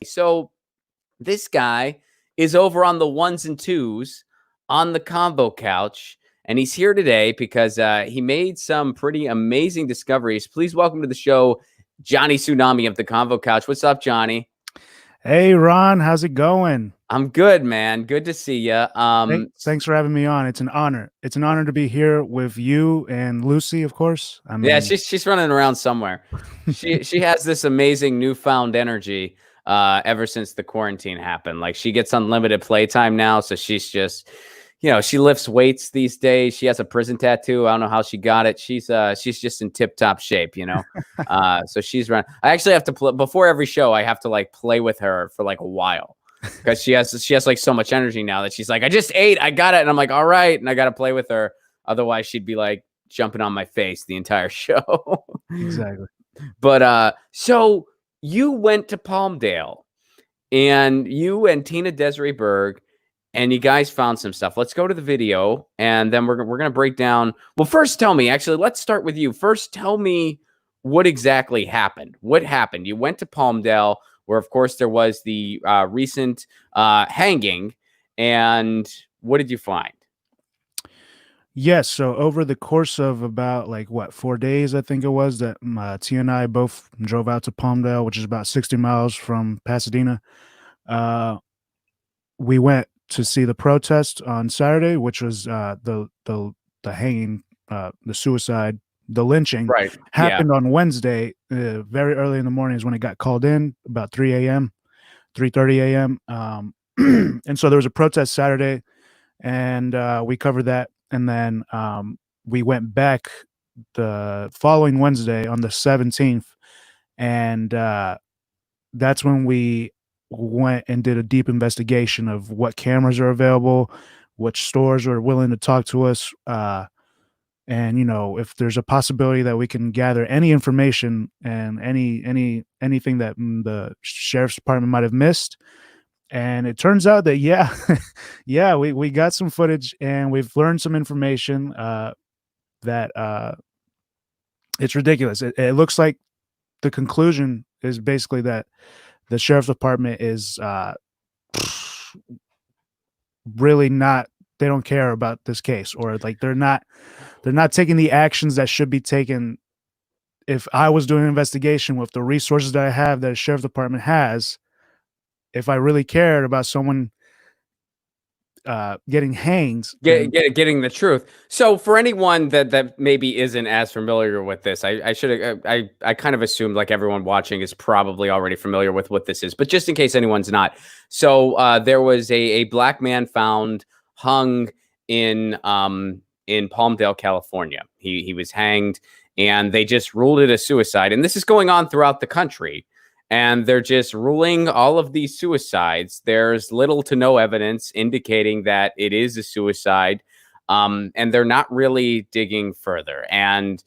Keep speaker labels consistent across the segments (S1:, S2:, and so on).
S1: So this guy is over on the ones and twos on the Convo couch, and he's here today because he made some pretty amazing discoveries. Please welcome to the show, Johnny Tsunami of the Convo couch. What's up, Johnny?
S2: Hey, Ron, how's it going?
S1: I'm good, man. Good to see you.
S2: Thanks for having me on. It's an honor. It's an honor to be here with you and Lucy, of course.
S1: Yeah, she's running around somewhere. She has this amazing newfound energy ever since the quarantine happened. Like, she gets unlimited playtime now, so she's just, she lifts weights these days. She has a prison tattoo. I don't know how she got it. She's just in tip top shape, So she's running. I actually have to play before every show. I have to like play with her for like a while because she has like so much energy now that she's like, I just ate, I got it, and I'm like, all right, and I got to play with her. Otherwise, she'd be like jumping on my face the entire show.
S2: Exactly.
S1: But so you went to Palmdale, and you and Tina Desiree Berg, and you guys found some stuff. Let's go to the video, and then we're gonna break down. Well, first, tell me. Actually, let's start with you. First, tell me what exactly happened. What happened? You went to Palmdale, where, of course, there was the recent hanging, and what did you find?
S2: Yes. So over the course of about 4 days, I think it was, that Tia and I both drove out to Palmdale, which is about 60 miles from Pasadena. We went to see the protest on Saturday, which was the hanging, the suicide, the lynching.
S1: Right.
S2: Happened on Wednesday, very early in the morning is when it got called in, about 3 a.m., 3:30 a.m. And so there was a protest Saturday, and we covered that. And then we went back the following Wednesday on the 17th, and that's when we went and did a deep investigation of what cameras are available, which stores are willing to talk to us, and if there's a possibility that we can gather any information and anything that the sheriff's department might have missed. And it turns out that yeah, we got some footage, and we've learned some information that it's ridiculous. It looks like the conclusion is basically that the sheriff's department is really not. They don't care about this case, or like they're not taking the actions that should be taken. If I was doing an investigation with the resources that I have, that a sheriff's department has, if I really cared about someone getting hanged,
S1: getting the truth. So for anyone that maybe isn't as familiar with this, I kind of assumed like everyone watching is probably already familiar with what this is, but just in case anyone's not. So there was a black man found hung in Palmdale, California. He was hanged, and they just ruled it a suicide. And this is going on throughout the country. And they're just ruling all of these suicides. There's little to no evidence indicating that it is a suicide. And they're not really digging further. And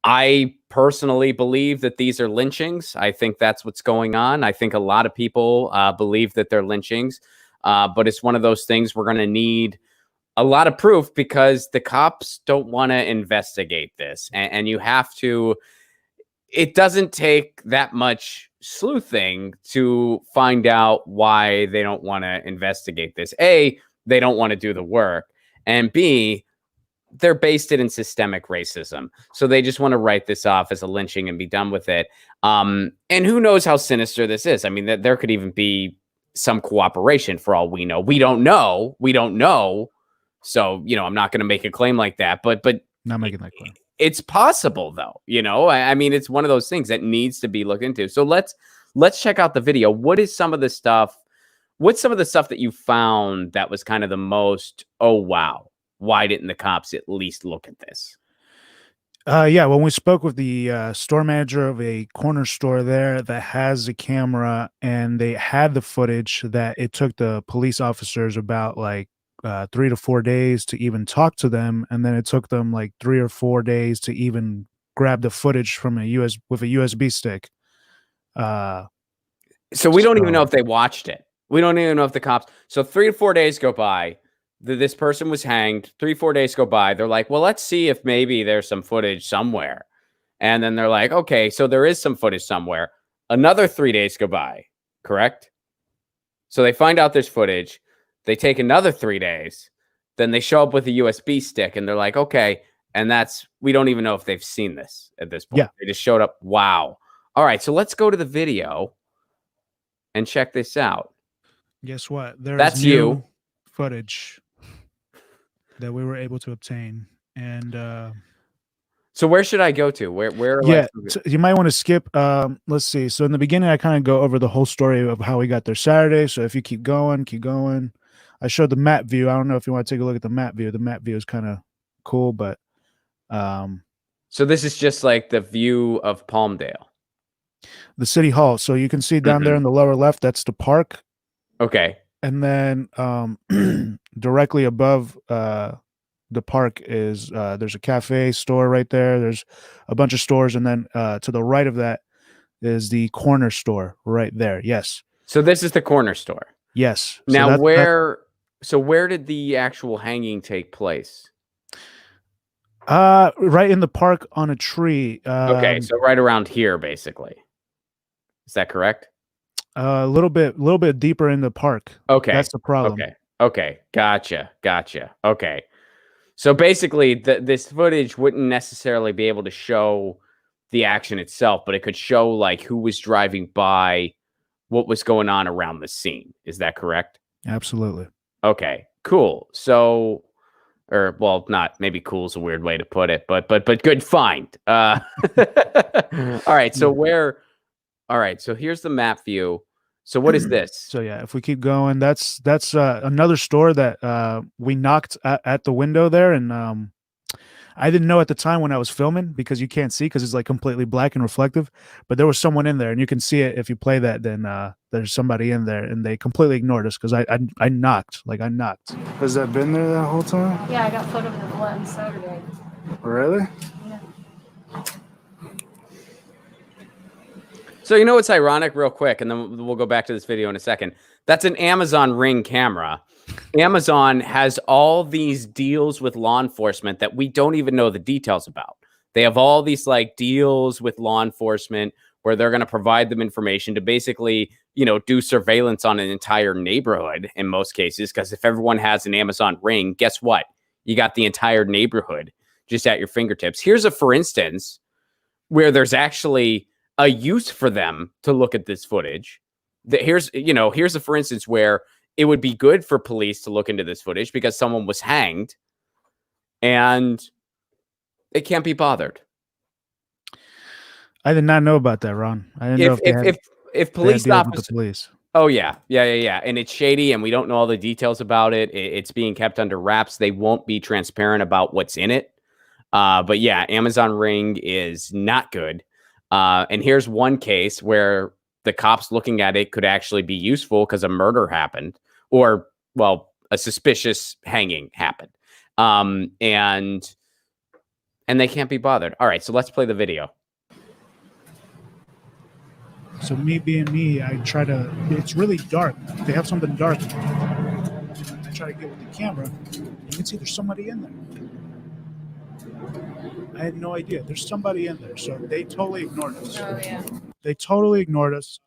S1: I personally believe that these are lynchings. I think that's what's going on. I think a lot of people believe that they're lynchings. But it's one of those things we're going to need a lot of proof, because the cops don't want to investigate this. And you have to. It doesn't take that much sleuthing to find out why they don't want to investigate this. A, they don't want to do the work. And B, they're based it in systemic racism. So they just want to write this off as a lynching and be done with it. And who knows how sinister this is? I mean, there could even be some cooperation for all we know. We don't know. So, I'm not going to make a claim like that, but
S2: not making that claim.
S1: It's possible, though. I mean, it's one of those things that needs to be looked into. So let's check out the video. What's some of the stuff that you found that was kind of the most, oh, wow, why didn't the cops at least look at this?
S2: Yeah, when we spoke with the store manager of a corner store there that has a camera, and they had the footage, that it took the police officers about 3 to 4 days to even talk to them, and then it took them 3 or 4 days to even grab the footage from with a USB stick.
S1: So we don't even know if they watched it. We don't even know if the cops. So 3 to 4 days go by. This person was hanged. 3, 4 days go by. They're like, well, let's see if maybe there's some footage somewhere. And then they're like, okay, so there is some footage somewhere. Another 3 days go by. correct? So they find out there's footage. They take another 3 days. Then they show up with a USB stick and they're like, okay. And we don't even know if they've seen this at this point.
S2: Yeah.
S1: They just showed up. Wow. All right. So let's go to the video and check this out.
S2: Guess what? There's
S1: That's
S2: new
S1: you.
S2: footage that we were able to obtain. And
S1: so where should I go to? Where
S2: yeah, so you might want to skip. Let's see. So in the beginning, I kind of go over the whole story of how we got there Saturday. So if you keep going. I showed the map view. I don't know if you want to take a look at the map view. The map view is kind of cool, but
S1: so this is just like the view of Palmdale.
S2: The city hall. So you can see down there in the lower left, that's the park.
S1: Okay.
S2: And then directly above the park is there's a cafe store right there. There's a bunch of stores, and then to the right of that is the corner store right there. Yes.
S1: So this is the corner store.
S2: Yes.
S1: Now where did the actual hanging take place?
S2: Right in the park on a tree.
S1: Okay, so right around here, basically. Is that correct?
S2: A little bit deeper in the park.
S1: Okay,
S2: that's the problem.
S1: Okay, gotcha. Okay, so basically, this footage wouldn't necessarily be able to show the action itself, but it could show like who was driving by, what was going on around the scene. Is that correct?
S2: Absolutely.
S1: Okay, cool. So, or well, not maybe cool is a weird way to put it, but good find. All right, so all right, so here's the map view. So what is this?
S2: So yeah, if we keep going, that's another store that we knocked at the window there, and I didn't know at the time when I was filming because you can't see because it's like completely black and reflective, but there was someone in there, and you can see it if you play that. Then there's somebody in there, and they completely ignored us because I knocked. Has that been there that whole time?
S3: Yeah, I got photo of the one Saturday.
S2: Really?
S3: Yeah.
S1: So you know what's ironic, real quick, and then we'll go back to this video in a second. That's an Amazon Ring camera. Amazon has all these deals with law enforcement that we don't even know the details about. They have all these like deals with law enforcement where they're going to provide them information to basically, do surveillance on an entire neighborhood in most cases. Because if everyone has an Amazon Ring, guess what? You got the entire neighborhood just at your fingertips. Here's a for instance where there's actually a use for them to look at this footage. Here's a for instance where it would be good for police to look into this footage because someone was hanged and it can't be bothered.
S2: I did not know about that, Ron. I didn't know
S1: if police officers.
S2: Police.
S1: Oh yeah. And it's shady and we don't know all the details about it. It's being kept under wraps. They won't be transparent about what's in it. But yeah, Amazon Ring is not good. And here's one case where the cops looking at it could actually be useful because a murder happened or, well, a suspicious hanging happened. And they can't be bothered. All right, so let's play the video.
S2: So me being me, it's really dark. They have something dark. I try to get with the camera. You can see there's somebody in there. I had no idea. There's somebody in there. So they totally ignored us.
S3: Oh, yeah.
S2: They totally ignored us.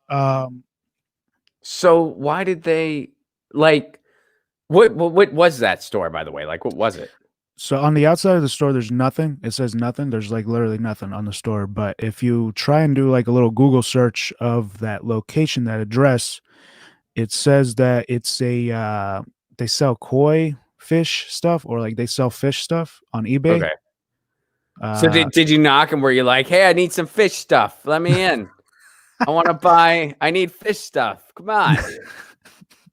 S1: So why did they, like, what was that store, by the way? Like, what was it?
S2: So on the outside of the store, there's nothing. It says nothing. There's like literally nothing on the store. But if you try and do like a little Google search of that location, that address, it says that it's they sell koi fish stuff or like they sell fish stuff on eBay.
S1: Okay. So did you knock and were you like, hey, I need some fish stuff. Let me in. I need fish stuff. Come on.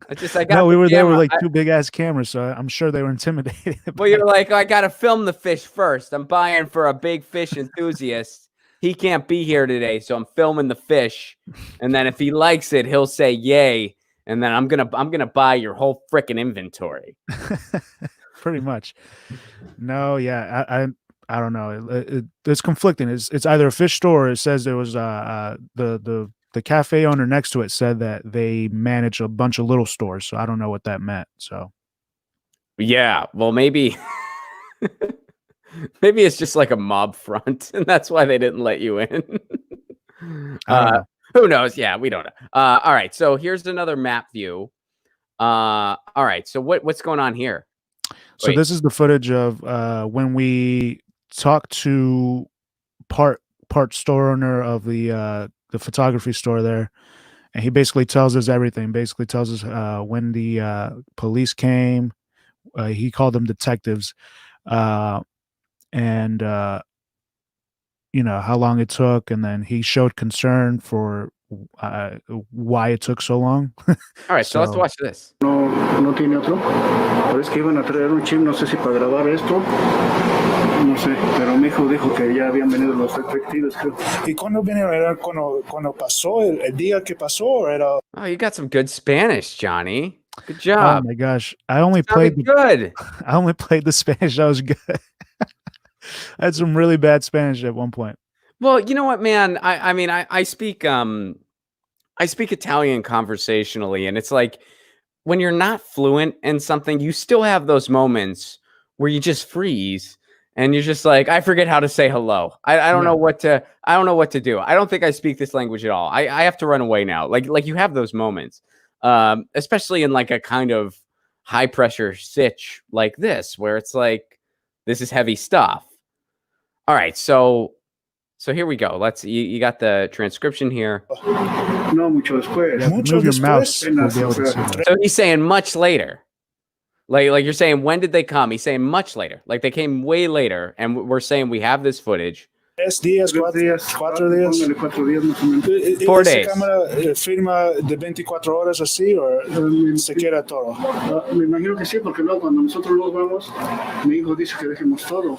S2: We were there with like two big ass cameras, so I'm sure they were intimidated.
S1: Well, you're like, I got to film the fish first. I'm buying for a big fish enthusiast. He can't be here today, so I'm filming the fish. And then if he likes it, he'll say yay. And then I'm gonna buy your whole freaking inventory.
S2: Pretty much. No, yeah, I don't know. It's conflicting. It's either a fish store. Or it says there was the cafe owner next to it said that they manage a bunch of little stores. So I don't know what that meant. So
S1: yeah, well maybe it's just like a mob front, and that's why they didn't let you in. Who knows? Yeah, we don't know. All right, so here's another map view. All right, so what's going on here?
S2: So
S1: Wait.
S2: this is the footage of when we talked to part store owner of the photography store there, and he basically tells us everything. Basically tells us when the police came. He called them detectives, and how long it took, and then he showed concern for why it took so long.
S1: All right, so let's watch this.
S4: No tiene otro. Pero es que iban a traer un chip, no sé si para grabar esto. No sé, pero mi hijo dijo que ya habían venido los detectives, creo.
S2: ¿Y cuándo vinieron? ¿Era cuando pasó el día que pasó? Era...
S1: Oh, you got some good Spanish, Johnny. Good
S2: Oh
S1: job.
S2: my gosh, I only
S1: Sounded
S2: played
S1: good.
S2: I only played the Spanish. That was good. I had some really bad Spanish at one point.
S1: Well, you know what, man? I mean, I speak Italian conversationally, and it's like when you're not fluent in something, you still have those moments where you just freeze and you're just like, I forget how to say hello. I don't know what to do. I don't think I speak this language at all. I have to run away now. Like you have those moments. Especially in like a kind of high pressure sitch like this, where it's like, this is heavy stuff. All right, so here we go. You got the transcription here.
S4: No, mucho después.
S2: Yeah, move your mouse. We'll be able to see that.
S1: So he's saying much later. Like you're saying, when did they come? He's saying much later. Like they came way later, and we're saying we have this footage.
S2: 3 días, 4 días.
S4: Póngale 4 días más o menos.
S1: 4 days.
S2: cámara firma de 24 horas así o se queda todo?
S4: Me imagino que sí, porque luego cuando nosotros nos vamos, mi hijo dice que dejemos todo,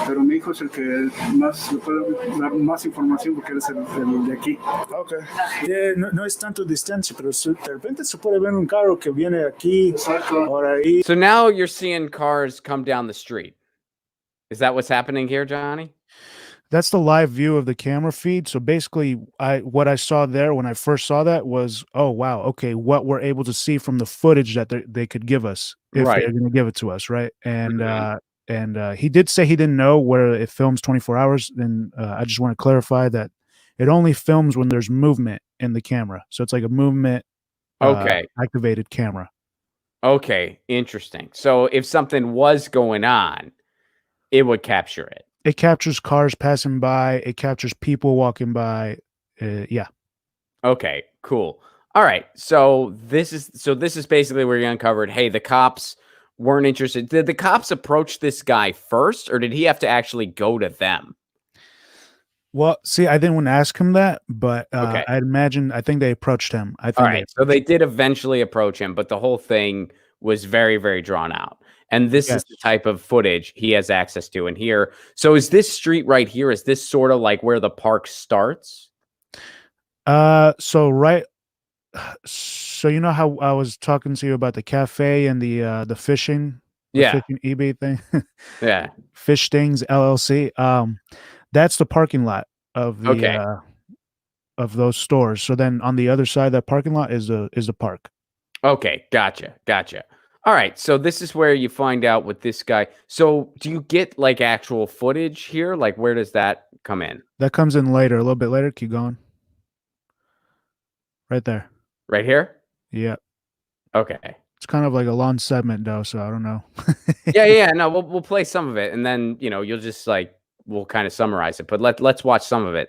S4: pero mi hijo es el que más le puede dar más información porque él es el de aquí.
S2: Okay. No es tanto distancia, pero de repente se puede ver un carro que viene aquí por ahí.
S1: So now you're seeing cars come down the street. Is that what's happening here, Johnny?
S2: That's the live view of the camera feed. So basically, what I saw there when I first saw that was, oh wow, okay, what we're able to see from the footage that they could give us if
S1: Right.
S2: they're going to give it to us, right? And he did say he didn't know where it films 24 hours. And I just want to clarify that it only films when there's movement in the camera. So it's like a movement activated camera.
S1: Okay, interesting. So if something was going on, it would capture it.
S2: It captures cars passing by. It captures people walking by. Yeah.
S1: Okay, cool. All right. So this is basically where you uncovered, hey, the cops weren't interested. Did the cops approach this guy first, or did he have to actually go to them?
S2: Well, see, I didn't want to ask him that, but
S1: Okay.
S2: I think they approached him. I think
S1: All right. So they did eventually approach him, but the whole thing was very, very drawn out. And this is the type of footage he has access to in here. So is this street right here? Is this sort of like where the park starts?
S2: So you know how I was talking to you about the cafe and the fishing, fishing eBay thing?
S1: Yeah.
S2: Fish Things LLC. That's the parking lot of the of those stores. So then on the other side of that parking lot is the park.
S1: Okay, gotcha. All right, so this is where you find out with this guy. So do you get like actual footage here? Like where does that come in?
S2: That comes in later, a little bit later. Keep going. Right there.
S1: Right here?
S2: Yeah.
S1: Okay.
S2: It's kind of like a long segment though, so I don't know.
S1: yeah. No, we'll play some of it, and then you'll just we'll kind of summarize it. But let's watch some of it.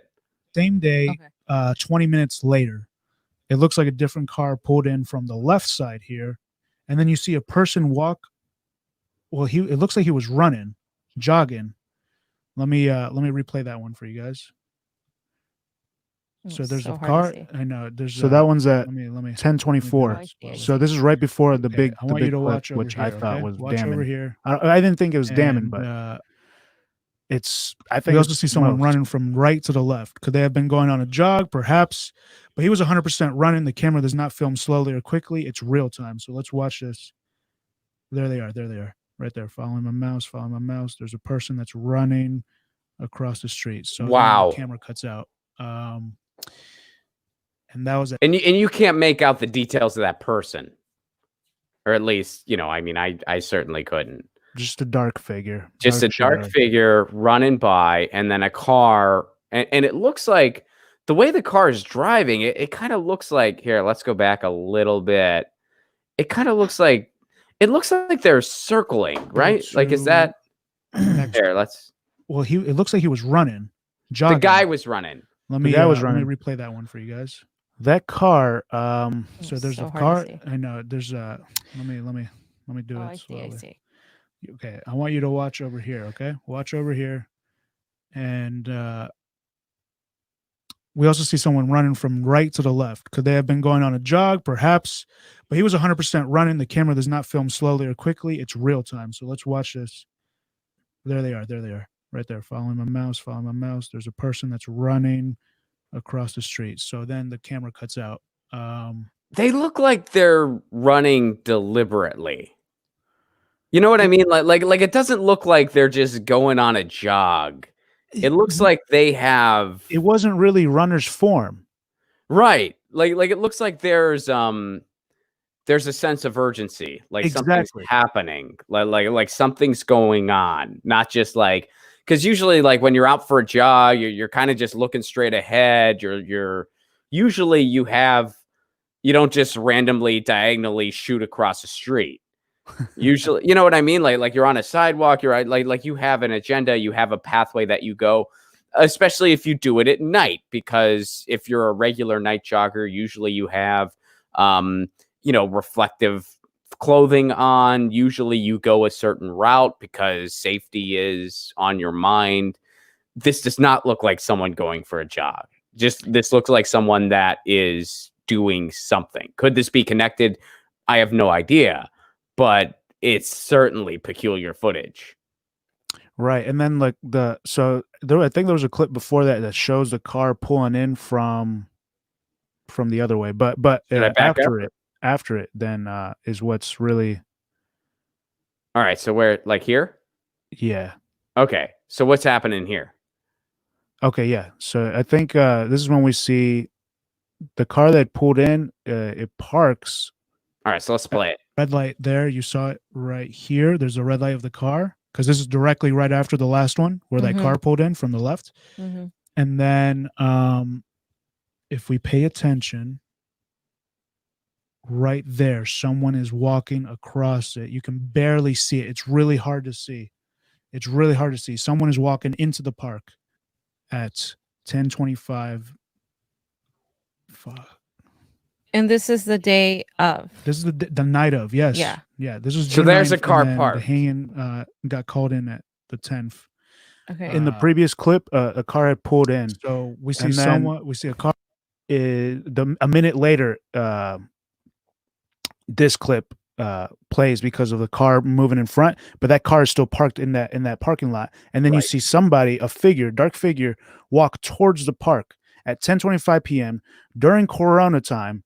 S2: Same day, 20 minutes later, it looks like a different car pulled in from the left side here. And then you see a person walk. Well, it looks like he was running, jogging. Let me replay that one for you guys. So there's a car. I know. So that one's at 10:24. So this is right before the big. I want you to watch over which here, I thought was damning. Over here. I didn't think it was damning, but it's. I think we also see someone running from right to the left. Could they have been going on a jog, perhaps? But he was 100% running. The camera does not film slowly or quickly. It's real time. So let's watch this. There they are. Right there. Following my mouse. There's a person that's running across the street. So
S1: wow.
S2: The camera cuts out. And that was it.
S1: And you can't make out the details of that person. Or at least, I mean, I certainly couldn't.
S2: Just a dark figure.
S1: Just a dark figure running by, and then a car. And it looks like the way the car is driving, it kind of looks like here. Let's go back a little bit. It kind of looks like they're circling, right? Like, is that there? Let's.
S2: Well, it looks like he was running,
S1: The
S2: jogging.
S1: guy was running.
S2: Let
S5: The
S2: me
S5: guy was
S2: let me
S5: running.
S2: replay that one for you guys. That car. So
S3: It's
S2: there's
S3: so
S2: a
S3: hard to
S2: car.
S3: see.
S2: I know. There's a. Let me do
S3: Oh,
S2: it
S3: I see. I
S2: slowly.
S3: see.
S2: Okay, I want you to watch over here. Okay, watch over here, and we also see someone running from right to the left. Could they have been going on a jog? Perhaps, but he was 100% running. The camera does not film slowly or quickly. It's real time. So let's watch this. There they are. There they are. Right there. Following my mouse. Following my mouse. There's a person that's running across the street. So then the camera cuts out.
S1: They look like they're running deliberately. You know what I mean? Like it doesn't look like they're just going on a jog. It looks like they have
S2: It wasn't really runner's form.
S1: right. Like it looks like there's a sense of urgency, like something's
S2: Exactly.
S1: happening, like something's going on, not just like because usually like when you're out for a jog, you're kind of just looking straight ahead. You're usually you don't just randomly diagonally shoot across the street. Usually, you know what I mean? Like you're on a sidewalk, you're like you have an agenda, you have a pathway that you go, especially if you do it at night, because if you're a regular night jogger, usually you have reflective clothing on. Usually you go a certain route because safety is on your mind. This does not look like someone going for a jog. This looks like someone that is doing something. Could this be connected? I have no idea, but it's certainly peculiar footage.
S2: Right. And then like I think there was a clip before that shows the car pulling in from the other way. But
S1: Should I back up?
S2: after it then is what's really
S1: All right, so where like here?
S2: yeah.
S1: Okay. So what's happening here?
S2: Okay, yeah. So I think this is when we see the car that pulled in, it parks.
S1: All right, so let's play it.
S2: Red light there. You saw it right here. There's a red light of the car because this is directly right after the last one where that car pulled in from the left.
S3: Mm-hmm.
S2: And then if we pay attention, right there, someone is walking across it. You can barely see it. It's really hard to see. Someone is walking into the park at 10:25.
S3: And this is the day of.
S2: This is the night of, yes.
S3: Yeah.
S2: Yeah. This is
S1: So
S2: June
S1: there's a
S2: 9th,
S1: car
S2: and then
S1: parked.
S2: The hanging got called in at the 10th.
S3: Okay.
S2: In the previous clip, a car had pulled in. So we see we see a car. A minute later, this clip plays because of the car moving in front, but that car is still parked in that parking lot. And then you see somebody, dark figure, walk towards the park at 10:25 p.m. during Corona time.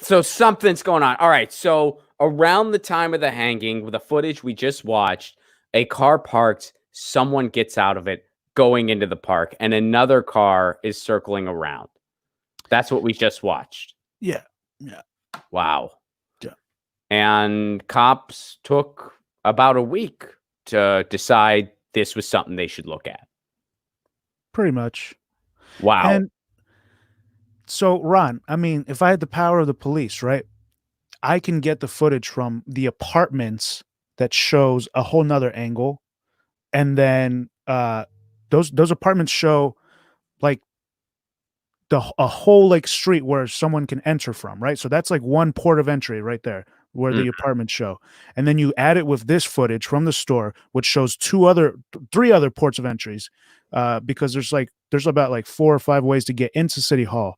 S1: So something's going on. All right. So around the time of the hanging, with the footage we just watched, a car parks, someone gets out of it going into the park, and another car is circling around. That's what we just watched.
S2: Yeah. Yeah.
S1: Wow.
S2: Yeah.
S1: And cops took about a week to decide this was something they should look at.
S2: Pretty much.
S1: Wow.
S2: And so, Ron, I mean, if I had the power of the police, right, I can get the footage from the apartments that shows a whole nother angle. And then those apartments show like a whole like street where someone can enter from, right? So that's like one port of entry right there where the apartments show. And then you add it with this footage from the store, which shows three other ports of entries, because there's about like 4 or 5 ways to get into City Hall.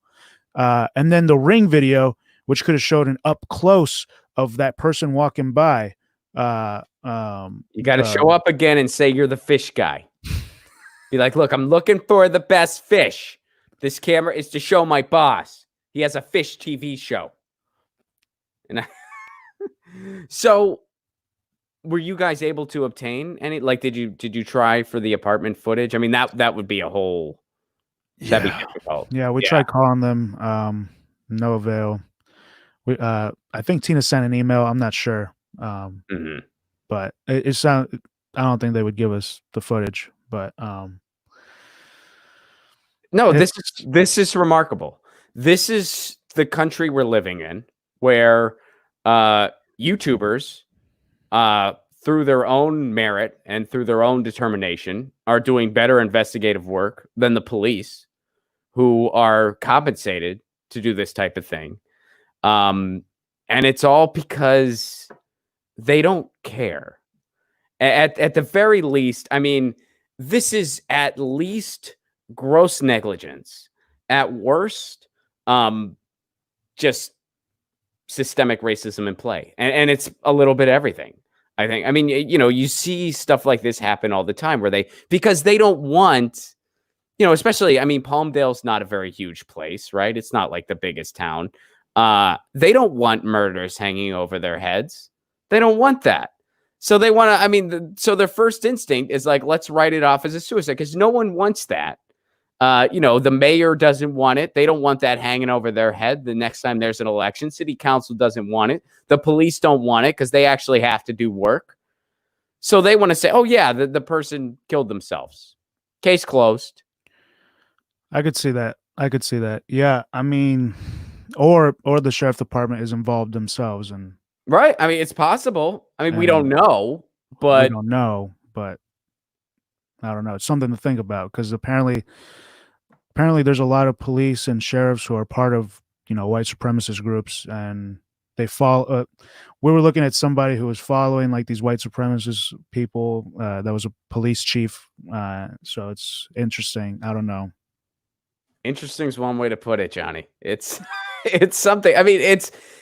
S2: And then the Ring video, which could have showed an up close of that person walking by.
S1: You got to show up again and say you're the fish guy. Be like, look, I'm looking for the best fish. This camera is to show my boss. He has a fish TV show. And so were you guys able to obtain any, like, did you try for the apartment footage? I mean, that would be a whole, that'd be difficult.
S2: Yeah, we tried calling them, no avail. I think Tina sent an email. I'm not sure. But it sound, I don't think they would give us the footage, but
S1: No, this is remarkable. This is the country we're living in, where YouTubers, through their own merit and through their own determination, are doing better investigative work than the police, who are compensated to do this type of thing. And it's all because they don't care. At the very least, I mean, this is at least gross negligence. At worst, just systemic racism in play. And it's a little bit of everything, I think. I mean, you know, you see stuff like this happen all the time where because they don't want, you know, especially, I mean, Palmdale's not a very huge place, right? It's not like the biggest town. They don't want murders hanging over their heads. They don't want that. So they want to, I mean, so their first instinct is like, let's write it off as a suicide, because no one wants that. You know, the mayor doesn't want it. They don't want that hanging over their head the next time there's an election. City council doesn't want it. The police don't want it because they actually have to do work. So they want to say, oh, yeah, the person killed themselves. Case closed.
S2: I could see that. Yeah. I mean, or the sheriff department is involved themselves. And
S1: right. I mean, it's possible. I mean, we don't know, but
S2: I don't know. It's something to think about, because apparently there's a lot of police and sheriffs who are part of, you know, white supremacist groups, and they follow. We were looking at somebody who was following like these white supremacist people. That was a police chief. So it's interesting. I don't know.
S1: Interesting is one way to put it, Johnny. It's something. I mean,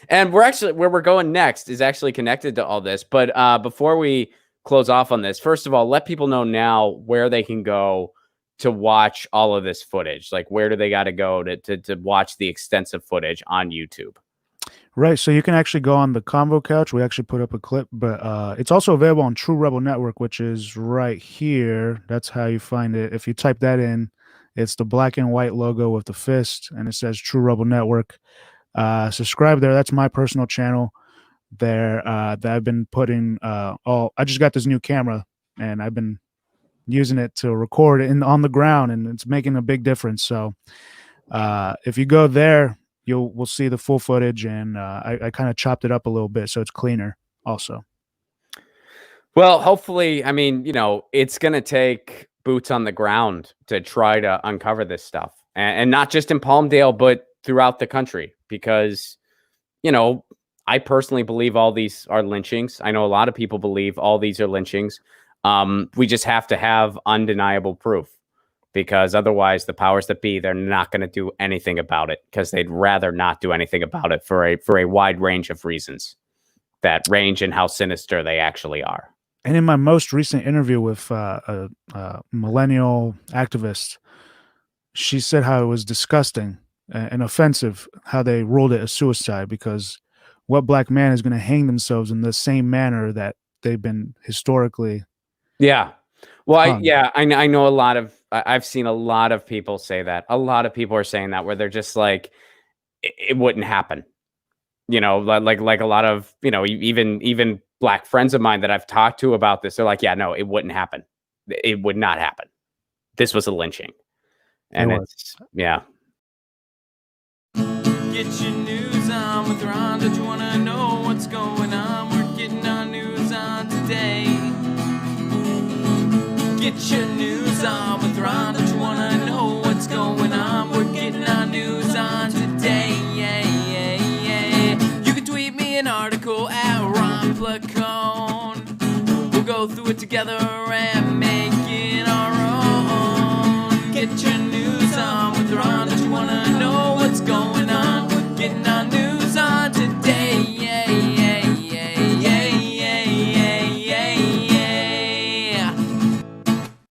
S1: and we're actually, where we're going next is actually connected to all this. But before we close off on this, first of all, let people know now where they can go to watch all of this footage. Like, where do they got to go to watch the extensive footage on YouTube?
S2: Right. So you can actually go on the Convo couch. We actually put up a clip, but it's also available on True Rebel Network, which is right here. That's how you find it. If you type that in, it's the black and white logo with the fist, and it says True Rebel Network. Subscribe there. That's my personal channel there, that I've been putting I just got this new camera, and I've been using it to record on the ground, and it's making a big difference. So if you go there, we'll see the full footage, and I kind of chopped it up a little bit so it's cleaner also.
S1: Well, hopefully, I mean, you know, it's going to take boots on the ground to try to uncover this stuff, and not just in Palmdale, but throughout the country, because, you know, I personally believe all these are lynchings. I know a lot of people believe all these are lynchings. We just have to have undeniable proof, because otherwise the powers that be, they're not going to do anything about it, because they'd rather not do anything about it for a wide range of reasons that range in how sinister they actually are.
S2: And in my most recent interview with a millennial activist, she said how it was disgusting and offensive how they ruled it a suicide, because what black man is going to hang themselves in the same manner that they've been historically?
S1: Yeah. Well, I know a lot of, I've seen a lot of people say that. A lot of people are saying that, where they're just like, it wouldn't happen. You know, like a lot of, you know, even black friends of mine that I've talked to about this, they're like, yeah, no, it wouldn't happen. It would not happen. This was a lynching. And it's, yeah.
S5: Get your news on with Ron. Don't you want to know what's going on? We're getting our news on today. Get your news on with Ron. Don't you want to know what's going on? We're getting our news on today. Yeah, yeah, yeah. You can tweet me an article at Ron Placone. We'll go through it together and make it our own. Get your